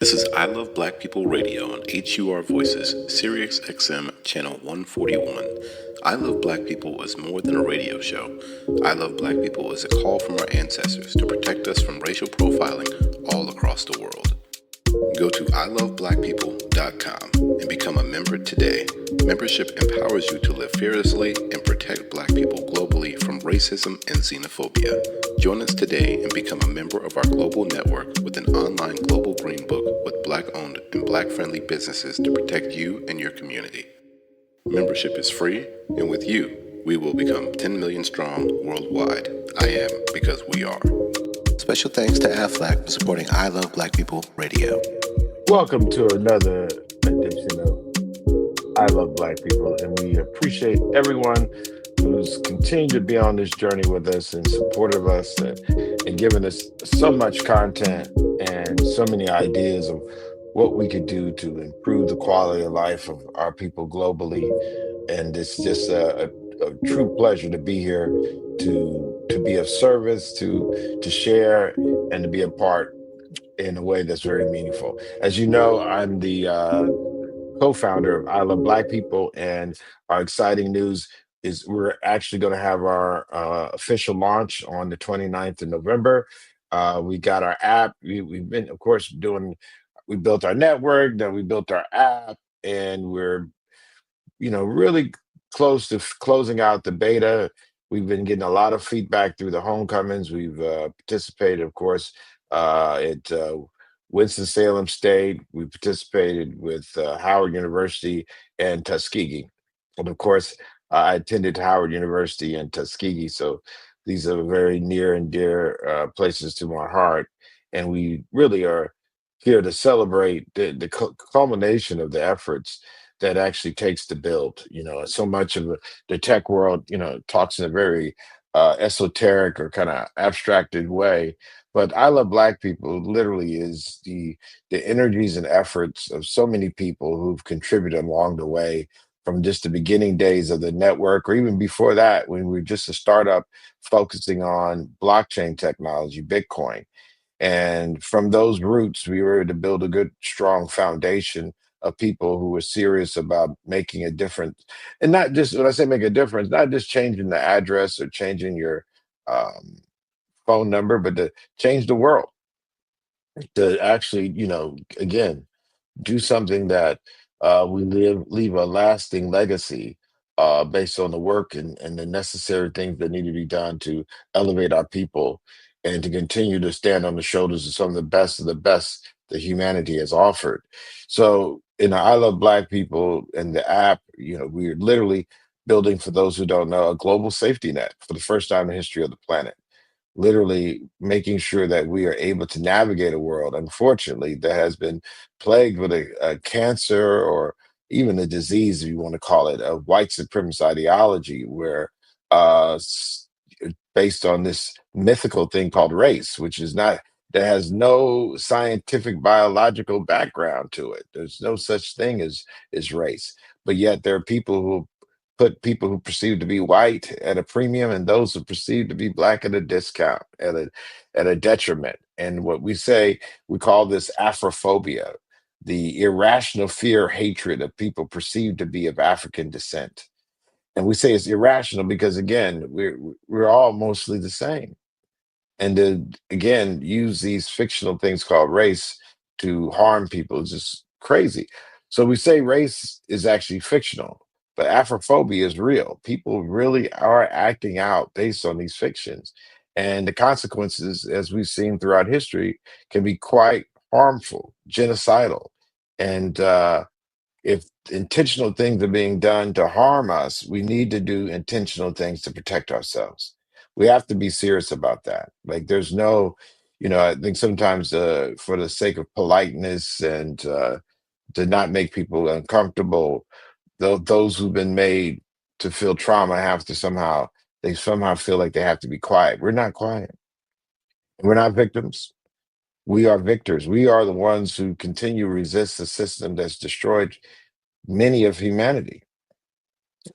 This is I Love Black People Radio on HUR Voices, Sirius XM Channel 141. I Love Black People is more than a radio show. I Love Black People is a call from our ancestors to protect us from racial profiling all across the world. Go to iloveblackpeople.com and become a member today. Membership empowers you to live fearlessly and protect Black people globally from racism and xenophobia. Join us today and become a member of our global network with an online global green book with Black-owned and Black-friendly businesses to protect you and your community. Membership is free, and with you, we will become 10 million strong worldwide. I am because we are. Special thanks to AFLAC for supporting I Love Black People Radio. Welcome to another edition of I Love Black People, and we appreciate everyone who's continued to be on this journey with us and supportive of us and giving us so much content and so many ideas of what we could do to improve the quality of life of our people globally. And it's just a true pleasure to be here to be of service, to share, and to be a part in a way that's very meaningful. As you know, I'm the co-founder of I Love Black People, and our exciting news is we're actually going to have our official launch on the 29th of November. We got our app. We've been, of course, we built our network, then we built our app, and we're, really close to closing out the beta. We've been getting a lot of feedback through the homecomings. We've participated, of course, at Winston-Salem State. We participated with Howard University and Tuskegee. And of course, I attended Howard University and Tuskegee. So these are very near and dear places to my heart. And we really are here to celebrate the culmination of the efforts that actually takes to build. So much of the tech world, talks in a very esoteric or kind of abstracted way. But I Love Black People literally is the energies and efforts of so many people who've contributed along the way from just the beginning days of the network, or even before that, when we were just a startup focusing on blockchain technology, Bitcoin. And from those roots, we were able to build a good, strong foundation of people who were serious about making a difference. And not just, when I say make a difference, not just changing the address or changing your um, phone number, but to change the world, to actually, again, do something that we leave a lasting legacy based on the work and the necessary things that need to be done to elevate our people and to continue to stand on the shoulders of the best that humanity has offered. So in I Love Black People and the app, we're literally building, for those who don't know, a global safety net for the first time in the history of the planet, literally making sure that we are able to navigate a world, unfortunately, that has been plagued with a cancer or even a disease, if you want to call it, of white supremacist ideology, where uh, s- based on this mythical thing called race, which is not, that has no scientific biological background to it. There's no such thing as race. But yet there are people who put people who perceive to be white at a premium and those who perceive to be black at a discount, at a detriment. And what we say, we call this Afrophobia, the irrational fear, hatred of people perceived to be of African descent. And we say it's irrational because, again, we're all mostly the same. And to, again, use these fictional things called race to harm people is just crazy. So we say race is actually fictional, but Afrophobia is real. People really are acting out based on these fictions. And the consequences, as we've seen throughout history, can be quite harmful, genocidal. And if intentional things are being done to harm us, we need to do intentional things to protect ourselves. We have to be serious about that. Like, there's no, I think sometimes for the sake of politeness and to not make people uncomfortable, those who've been made to feel trauma they somehow feel like they have to be quiet. We're not quiet. We're not victims. We are victors. We are the ones who continue to resist the system that's destroyed many of humanity.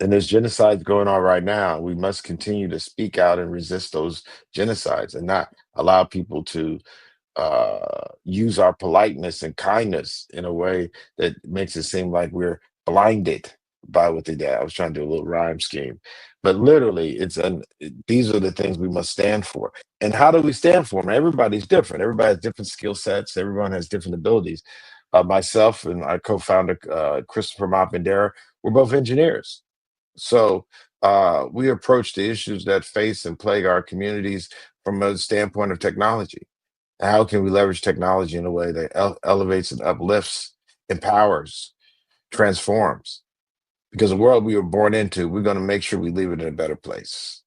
And there's genocides going on right now. We must continue to speak out and resist those genocides and not allow people to use our politeness and kindness in a way that makes it seem like we're blinded by what they did. I was trying to do a little rhyme scheme, but literally, these are the things we must stand for. And how do we stand for them? Everybody's different. Everybody has different skill sets. Everyone has different abilities. Myself and our co-founder, Christopher Mapendera, we're both engineers. So we approach the issues that face and plague our communities from a standpoint of technology. How can we leverage technology in a way that elevates and uplifts, empowers, transforms? Because the world we were born into, we're going to make sure we leave it in a better place.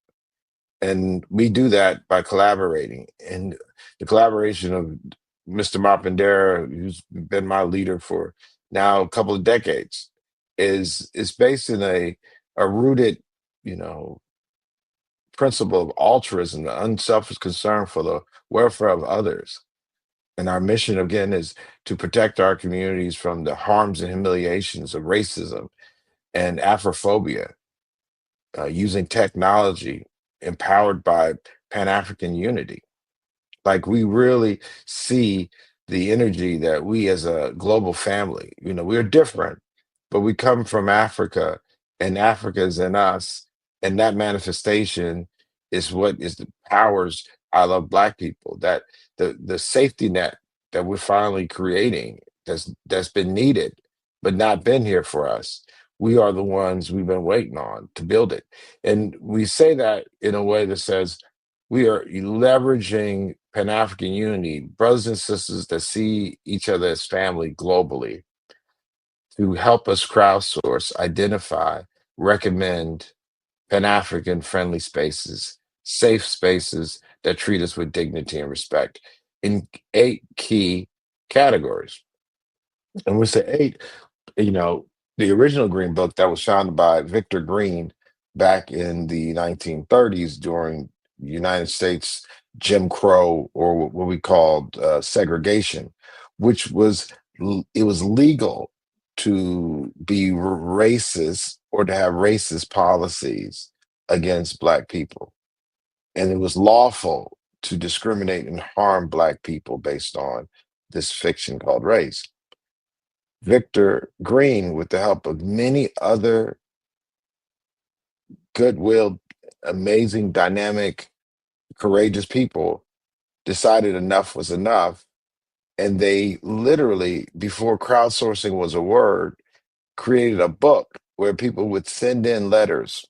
And we do that by collaborating. And the collaboration of Mr. Mapendera, who's been my leader for now a couple of decades, is based in a rooted, you know, principle of altruism, the unselfish concern for the welfare of others. And our mission again is to protect our communities from the harms and humiliations of racism and Afrophobia, using technology empowered by Pan African unity. Like we really see the energy that we as a global family, we're different, but we come from Africa, and Africa is in us, and that manifestation is what is the powers I love Black people. That the safety net that we're finally creating, that's been needed but not been here for us. We are the ones we've been waiting on to build it. And we say that in a way that says we are leveraging Pan African unity, brothers and sisters that see each other as family globally, to help us crowdsource, identify, recommend Pan African friendly spaces, safe spaces that treat us with dignity and respect in 8 key categories. And we say 8, you know, the original Green Book that was founded by Victor Green back in the 1930s during United States Jim Crow, or what we called segregation, which was it was legal to be racist or to have racist policies against Black people, and it was lawful to discriminate and harm Black people based on this fiction called race. Victor Green, with the help of many other goodwill, amazing, dynamic, courageous people, decided enough was enough. And they literally, before crowdsourcing was a word, created a book where people would send in letters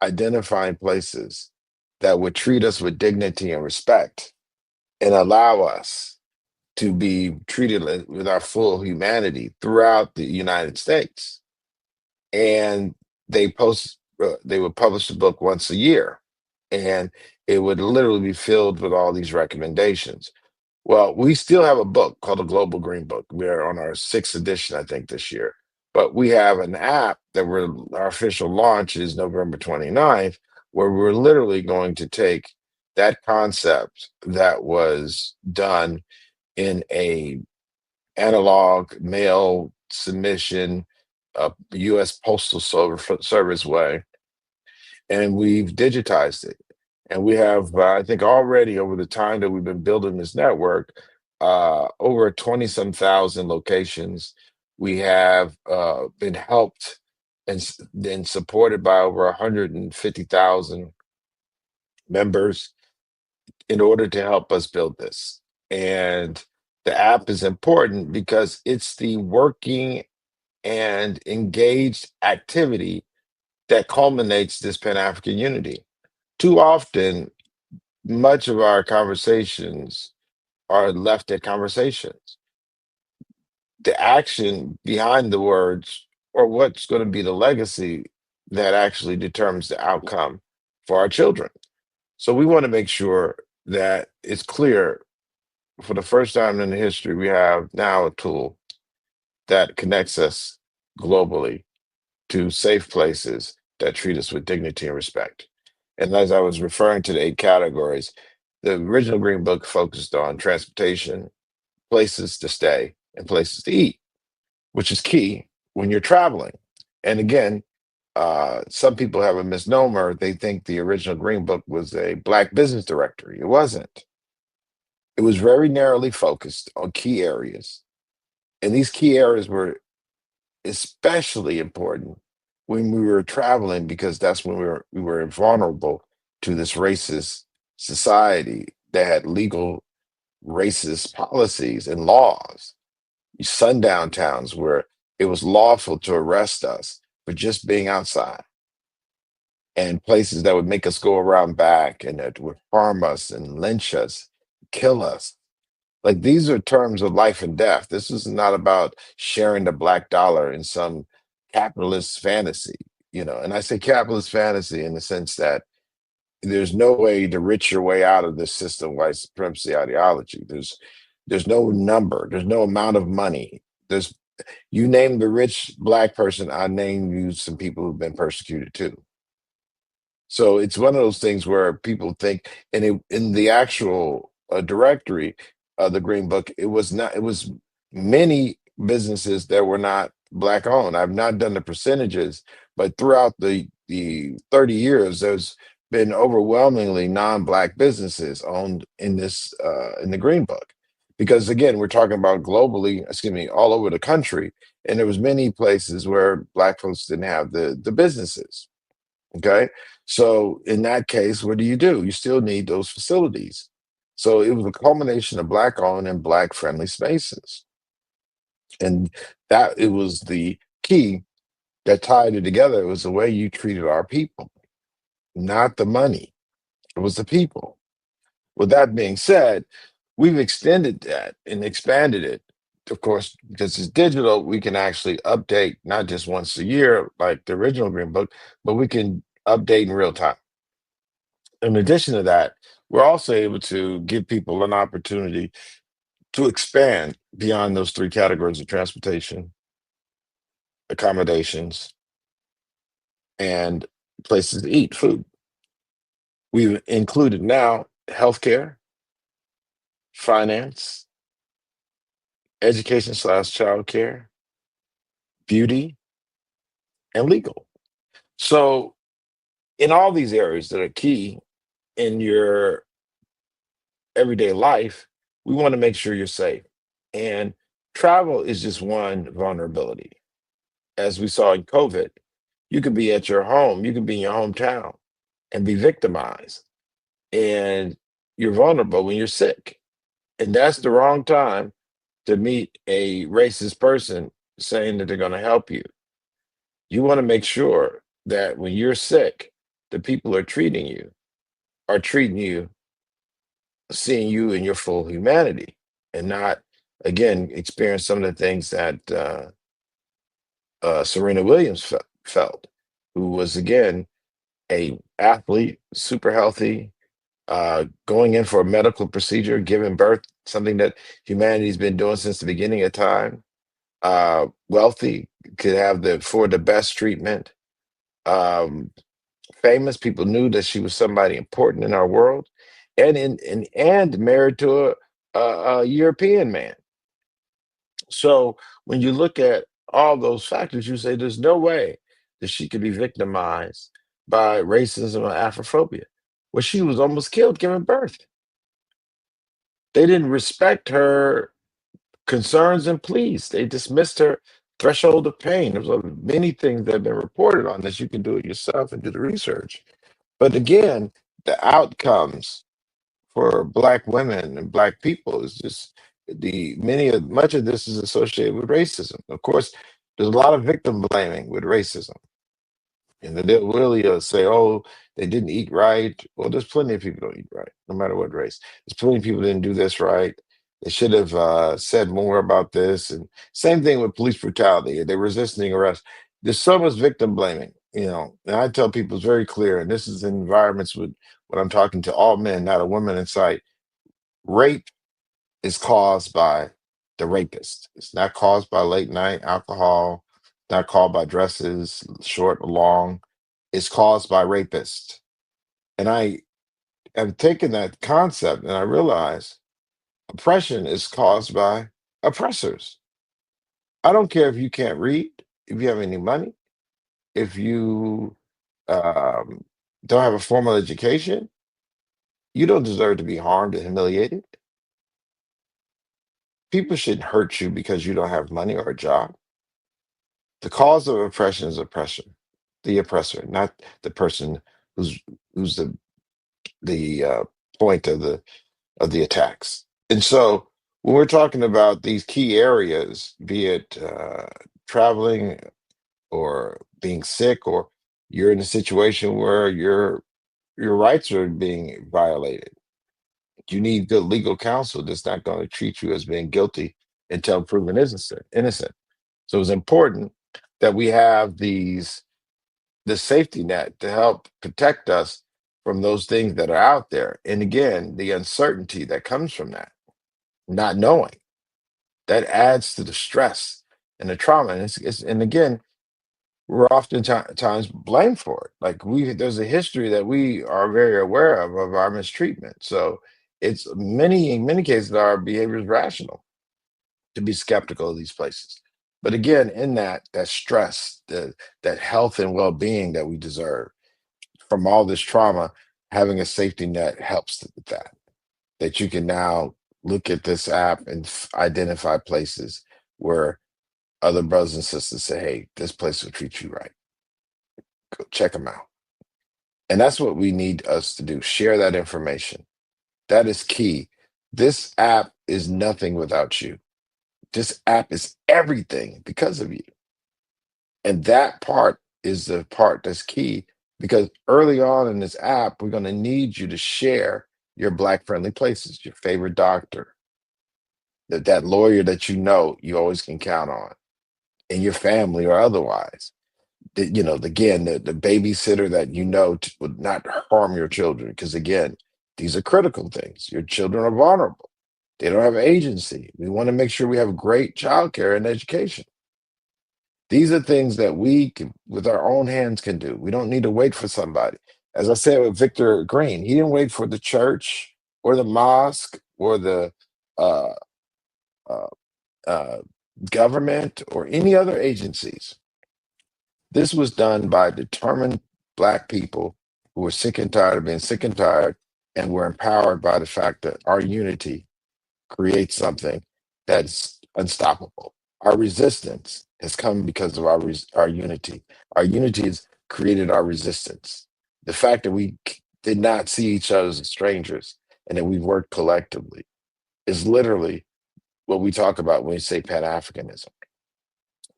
identifying places that would treat us with dignity and respect and allow us to be treated with our full humanity throughout the United States. And they would publish the book once a year, and it would literally be filled with all these recommendations. Well, we still have a book called the Global Green Book. We're on our 6th edition, I think, this year. But we have an app that our official launch is November 29th, where we're literally going to take that concept that was done in a analog mail submission, U.S. Postal Service way, and we've digitized it. And we have, I think, already over the time that we've been building this network, over 20 some thousand locations. We have been helped and supported by over 150,000 members in order to help us build this. And the app is important because it's the working and engaged activity that culminates this Pan African unity. Too often, much of our conversations are left at conversations. The action behind the words, or what's going to be the legacy that actually determines the outcome for our children. So we want to make sure that it's clear, for the first time in the history, we have now a tool that connects us globally to safe places that treat us with dignity and respect. And as I was referring to the 8 categories, the original Green Book focused on transportation, places to stay, and places to eat, which is key when you're traveling. And again, some people have a misnomer. They think the original Green Book was a Black business directory. It wasn't. It was very narrowly focused on key areas. And these key areas were especially important when we were traveling because that's when we were vulnerable to this racist society that had legal racist policies and laws. Sundown towns where it was lawful to arrest us for just being outside, and places that would make us go around back and that would harm us and lynch us, kill us. Like these are terms of life and death. This is not about sharing the black dollar in some capitalist fantasy, And I say capitalist fantasy in the sense that there's no way to rich your way out of this system white supremacy ideology. There's no number, there's no amount of money. There's You name the rich black person, I name you some people who've been persecuted too. So it's one of those things where people think, and in the actual directory of the Green Book, it was not. It was many businesses that were not black owned. I've not done the percentages, but throughout the 30 years, there's been overwhelmingly non-black businesses owned in this in the Green Book, because again, we're talking about globally, excuse me, all over the country, and there was many places where black folks didn't have the businesses. Okay. So in that case, what do? You still need those facilities. So it was a culmination of black owned and black friendly spaces. And that it was the key that tied it together. It was the way you treated our people, not the money. It was the people. With that being said, we've extended that and expanded it. Of course, because it's digital, we can actually update not just once a year like the original Green Book, but we can update in real time. In addition to that, we're also able to give people an opportunity to expand beyond those three categories of transportation, accommodations, and places to eat food. We've included now healthcare, finance, education/slash childcare, beauty, and legal. So, in all these areas that are key in your everyday life, we want to make sure you're safe. And travel is just one vulnerability. As we saw in COVID, you could be at your home, you could be in your hometown and be victimized. And you're vulnerable when you're sick. And that's the wrong time to meet a racist person saying that they're going to help you. You want to make sure that when you're sick, the people are treating you, seeing you in your full humanity, and not, again, experience some of the things that Serena Williams felt, who was, again, a athlete, super healthy, going in for a medical procedure, giving birth, something that humanity's been doing since the beginning of time. Wealthy, could have the best treatment. Um, Famous, people knew that she was somebody important in our world, and married to a European man. So when you look at all those factors, you say there's no way that she could be victimized by racism or Afrophobia. Well, she was almost killed giving birth. They didn't respect her concerns and pleas. They dismissed her threshold of pain. There's many things that have been reported on this. You can do it yourself and do the research. But again, the outcomes for Black women and Black people is just much of this is associated with racism. Of course, there's a lot of victim blaming with racism. And they'll really say, "Oh, they didn't eat right." Well, there's plenty of people who don't eat right, no matter what race. There's plenty of people who didn't do this right. They should have said more about this. And same thing with police brutality. They're resisting arrest. There's so much victim blaming, And I tell people it's very clear, and this is in environments with when I'm talking to all men, not a woman in sight. Rape is caused by the rapist. It's not caused by late night alcohol, not caused by dresses, short or long. It's caused by rapists. And I have taken that concept and I realize oppression is caused by oppressors. I don't care if you can't read, if you have any money, if you um, don't have a formal education, you don't deserve to be harmed and humiliated. people shouldn't hurt you because you don't have money or a job. The cause of oppression is oppression, the oppressor, not the person who's who's the point of the attacks. And so when we're talking about these key areas, be it traveling or being sick, or you're in a situation where your rights are being violated, you need good legal counsel that's not going to treat you as being guilty until proven innocent. So it's important that we have the safety net to help protect us from those things that are out there. And again, the uncertainty that comes from that, not knowing, that adds to the stress and the trauma. And again, we're oftentimes blamed for it. Like there's a history that we are very aware of our mistreatment. So it's in many cases, our behavior is rational to be skeptical of these places. But again, in that stress, that health and well-being that we deserve from all this trauma, having a safety net helps with that. That you can now look at this app and identify places where other brothers and sisters say, "Hey, this place will treat you right. Go check them out." And that's what we need us to do. Share that information. That is key. This app is nothing without you. This app is everything because of you. And that part is the part that's key, because early on in this app, we're going to need you to share your Black friendly places, your favorite doctor, that lawyer that you always can count on, in your family or otherwise. Again, the babysitter that would not harm your children. Because again, these are critical things. Your children are vulnerable. They don't have agency. We want to make sure we have great childcare and education. These are things that we can, with our own hands, can do. We don't need to wait for somebody. As I said with Victor Green, he didn't wait for the church or the mosque or the uh, uh, uh, government or any other agencies. This was done by determined Black people who were sick and tired of being sick and tired, and were empowered by the fact that our unity creates something that's unstoppable. Our resistance has come because of our unity. Our unity has created our resistance. The fact that we did not see each other as strangers and that we worked collectively is literally what we talk about when we say Pan Africanism.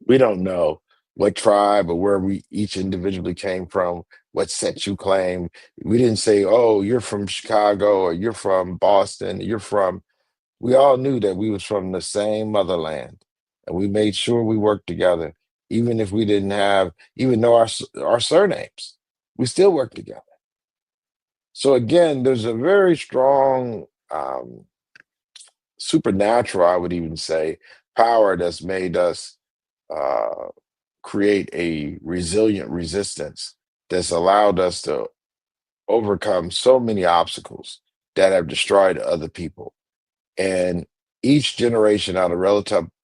We don't know what tribe or where we each individually came from, what set you claim. We didn't say, "Oh, you're from Chicago," or "You're from Boston," "You're from." We all knew that we was from the same motherland, and we made sure we worked together, even if we didn't even know our surnames. We still worked together. So again, there's a very strong supernatural, I would even say, power that's made us uh, create a resilient resistance that's allowed us to overcome so many obstacles that have destroyed other people. And each generation out of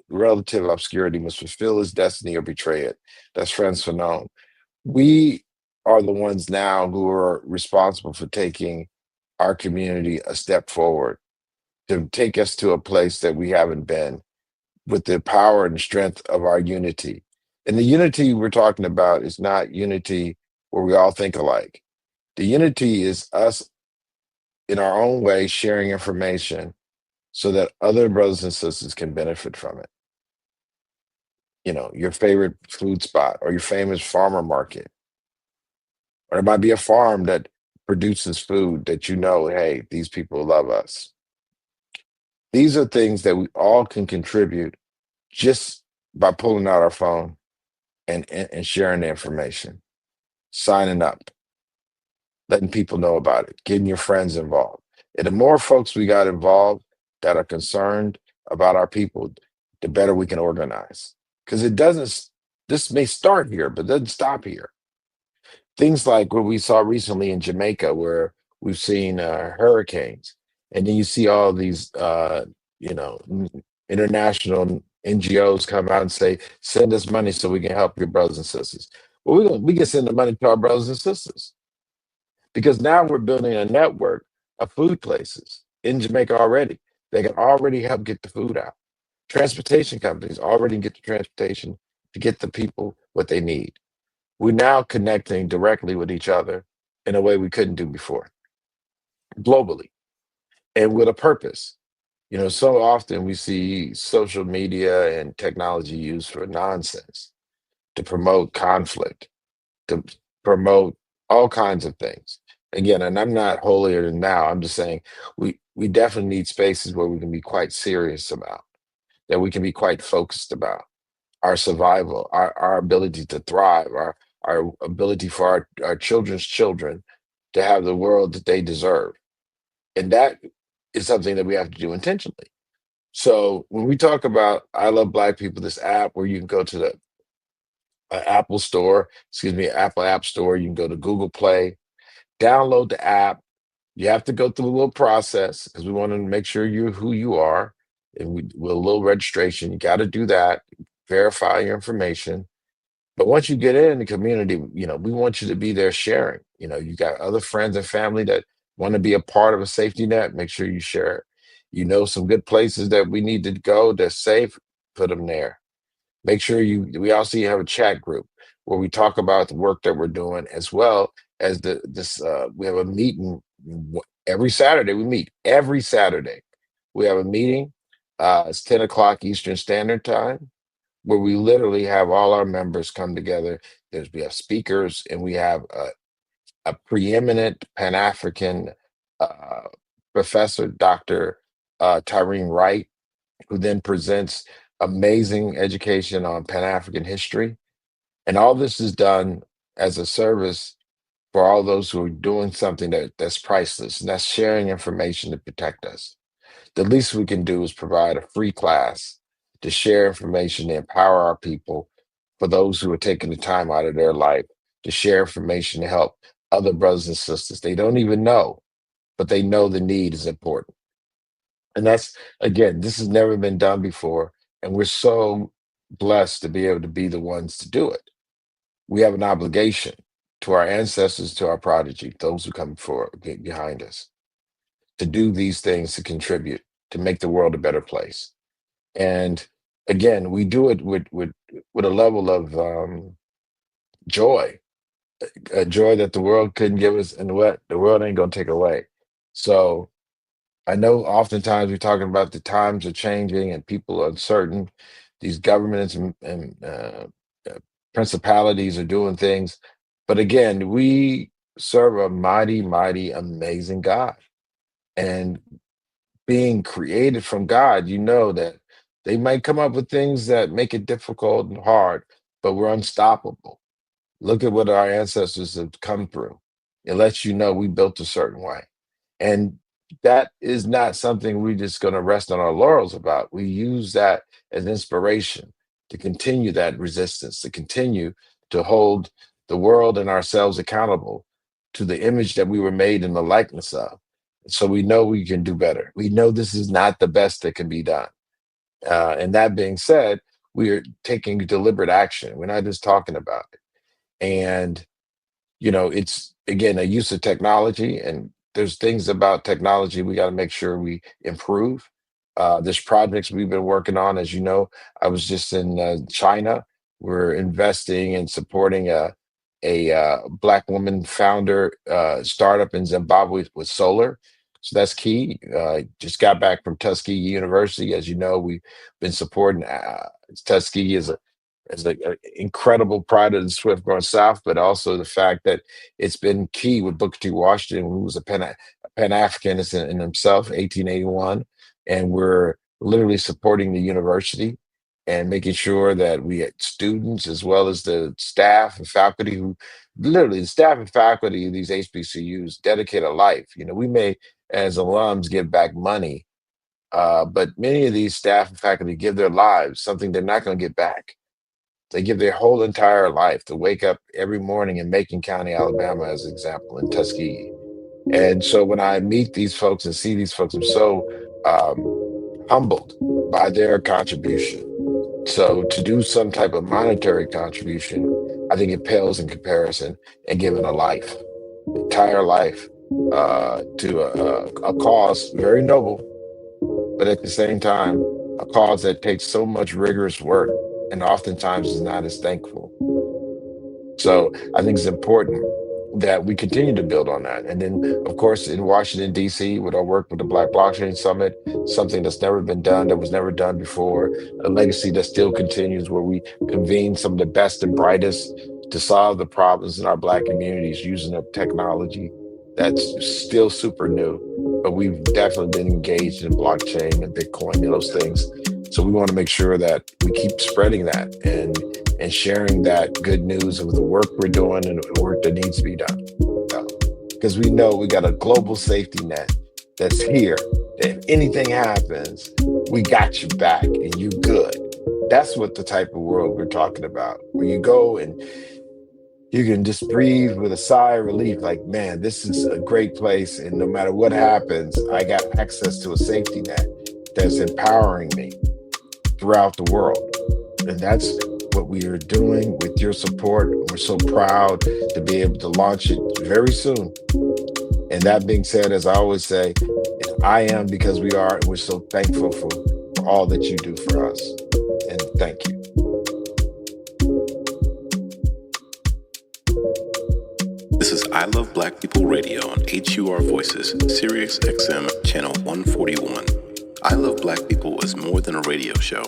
relative obscurity must fulfill its destiny or betray it. That's Frantz Fanon. We are the ones now who are responsible for taking our community a step forward, to take us to a place that we haven't been, with the power and strength of our unity. And the unity we're talking about is not unity where we all think alike. The unity is us in our own way sharing information so that other brothers and sisters can benefit from it. Your favorite food spot or your famous farmer market, or it might be a farm that produces food that hey, these people love us. These are things that we all can contribute just by pulling out our phone and sharing the information, signing up, letting people know about it, getting your friends involved. And the more folks we got involved that are concerned about our people, the better we can organize. Because this may start here, but doesn't stop here. Things like what we saw recently in Jamaica, where we've seen hurricanes, and then you see all these, international NGOs come out and say, "Send us money so we can help your brothers and sisters." Well, we can send the money to our brothers and sisters, because now we're building a network of food places in Jamaica already. They can already help get the food out. Transportation companies already get the transportation to get the people what they need. We're now connecting directly with each other in a way we couldn't do before, globally, and with a purpose. So often we see social media and technology used for nonsense, to promote conflict, to promote all kinds of things. Again, and I'm not holier than thou. I'm just saying we definitely need spaces where we can be quite serious about, that we can be quite focused about our survival, our ability to thrive, our ability for our children's children to have the world that they deserve. And that is something that we have to do intentionally. So when we talk about I Love Black People, this app where you can go to the Apple Store, excuse me, Apple App Store, you can go to Google Play, download the app. You have to go through a little process because we want to make sure you're who you are. And with a little registration, you got to do that, verify your information. But once you get in the community, we want you to be there sharing. You got other friends and family that want to be a part of a safety net. Make sure you share it. Some good places that we need to go that's safe, put them there. Make sure we also have a chat group where we talk about the work that we're doing, as well as we have a meeting every Saturday. We meet every Saturday. We have a meeting. It's 10 o'clock Eastern Standard Time, where we literally have all our members come together. We have speakers, and we have a preeminent Pan African uh, professor, Dr. Tyreen Wright, who then presents amazing education on Pan African history. And all this is done as a service for all those who are doing something that's priceless, and that's sharing information to protect us. The least we can do is provide a free class to share information to empower our people, for those who are taking the time out of their life to share information to help other brothers and sisters. They don't even know, but they know the need is important. And that's, again, this has never been done before. And we're so blessed to be able to be the ones to do it. We have an obligation to our ancestors, to our prodigy, those who come behind us, to do these things, to contribute, to make the world a better place. And again, we do it with a level of joy, a joy that the world couldn't give us, and what the world ain't gonna take away. So I know oftentimes we're talking about the times are changing and people are uncertain. These governments and uh, principalities are doing things. But again, we serve a mighty, mighty, amazing God. And being created from God, you know that they might come up with things that make it difficult and hard, but we're unstoppable. Look at what our ancestors have come through. It lets you know we built a certain way. And that is not something we're just going to rest on our laurels about. We use that as inspiration to continue that resistance, to continue to hold the world and ourselves accountable to the image that we were made in the likeness of. So we know we can do better. We know this is not the best that can be done. And that being said, we are taking deliberate action. We're not just talking about it. And it's again a use of technology, and there's things about technology we got to make sure we improve. There's projects we've been working on. As you know, I was just in China. We're investing and supporting a Black woman founder startup in Zimbabwe with solar. So that's key. Just got back from Tuskegee University. As you know, we've been supporting Tuskegee as an incredible pride of the Swift going south, but also the fact that it's been key with Booker T. Washington, who was a Pan Africanist in himself, 1881, and we're literally supporting the university and making sure that we had students as well as the staff and faculty, who literally the staff and faculty of these HBCUs dedicate a life. We may, as alums, give back money, but many of these staff and faculty give their lives, something they're not going to get back. They give their whole entire life to wake up every morning in Macon County, Alabama, as an example, in Tuskegee. And so when I meet these folks and see these folks, I'm so um, humbled by their contribution. So to do some type of monetary contribution, I think it pales in comparison, and giving a life, entire life, to a cause very noble, but at the same time, a cause that takes so much rigorous work and oftentimes is not as thankful. So I think it's important that we continue to build on that. And then, of course, in Washington, D.C., with our work with the Black Blockchain Summit, something that's never been done, that was never done before, a legacy that still continues where we convene some of the best and brightest to solve the problems in our Black communities using a technology that's still super new. But we've definitely been engaged in blockchain and Bitcoin and those things. So we want to make sure that we keep spreading that and sharing that good news of the work we're doing and the work that needs to be done. Because we know we got a global safety net that's here. That if anything happens, we got you back and you good. That's what the type of world we're talking about. Where you go and you can just breathe with a sigh of relief, like, man, this is a great place. And no matter what happens, I got access to a safety net that's empowering me throughout the world. And that's what we are doing with your support. We're so proud to be able to launch it very soon. And that being said, as I always say, I am because we are, and we're so thankful for all that you do for us. And thank you. This is I Love Black People Radio on HUR Voices, Sirius XM Channel 141. I Love Black People is more than a radio show.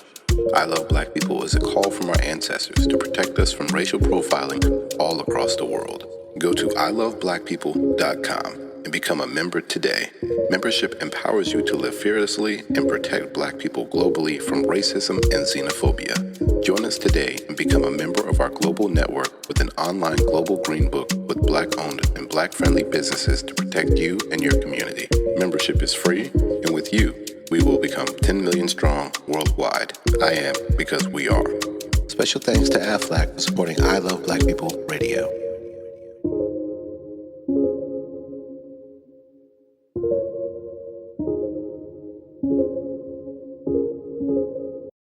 I Love Black People is a call from our ancestors to protect us from racial profiling all across the world. Go to iloveblackpeople.com and become a member today. Membership empowers you to live fearlessly and protect Black people globally from racism and xenophobia. Join us today and become a member of our global network with an online global green book with Black-owned and Black-friendly businesses to protect you and your community. Membership is free, and with you, we will become 10 million strong worldwide. I am because we are. Special thanks to AFLAC for supporting I Love Black People Radio.